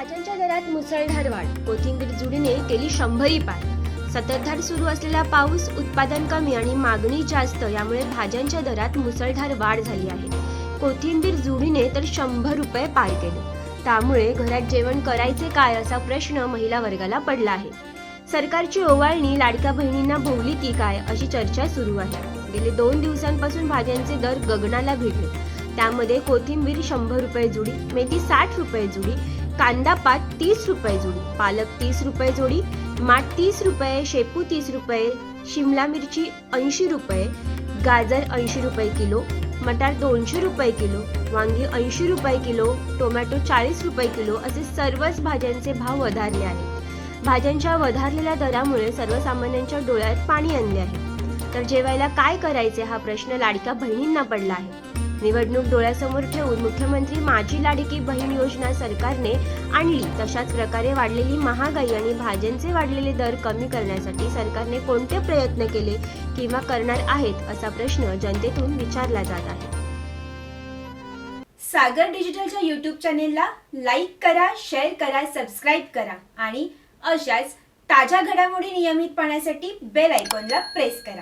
भाज्यांच्या दरात मुसळधार वाढ, कोथिंबीर जुडीने केली 100 पार। सततधार सुरू असलेला पाऊस, उत्पादन कमी आणि मागणी जास्त यामुळे भाज्यांच्या दरात मुसळधार वाढ झाली आहे। कोथिंबीर जुडीने तर 100 रुपये पार केले। त्यामुळे घरात जेवण करायचे काय असा प्रश्न महिला वर्गाला पडला आहे। सरकारची ओवाळणी लाडक्या बहिणींना भोवली की काय अशी चर्चा सुरू आहे। गेले 2 दिवसांपासून भाज्यांचे दर गगनाला भिडले। त्यामध्ये कोथिंबीर 100 रुपये जुडी, मेथी 60 रुपये जुडी, कांदा पात 30 रुपये जुडी, पालक 30 रुपये जोडी, माठ 30 रुपये, शेपू 30 रुपये, शिमला मिरची 80 रुपये, गाजर 80 रुपये किलो, मटार 200 रुपये किलो, वांगी 80 रुपये किलो, टोमॅटो 40 रुपये किलो असे सर्वच भाज्यांचे भाव वधारले आहेत। भाज्यांच्या वधारलेल्या दरामुळे सर्वसामान्यांच्या डोळ्यात पाणी आणले आहे। तर जेवायला काय करायचे हा प्रश्न लाडक्या बहिणींना पडला आहे। निवडणूक डोळ्यासमोर ठेवून मुख्यमंत्री माझी लाडकी बहीण योजना सरकारने आणली। तशाच प्रकारे वाढलेली महागाई आणि भाज्यांचे वाढलेले दर कमी करण्यासाठी सरकारने कोणते प्रयत्न केले किंवा करणार आहेत असा प्रश्न जनतेतून विचारला जात आहे। सागर डिजिटलच्या YouTube चॅनेलला लाईक करा, शेअर करा, सबस्क्राईब करा आणि अशाच ताज्या घडामोडी नियमित पाहण्यासाठी बेल आयकॉनला प्रेस करा।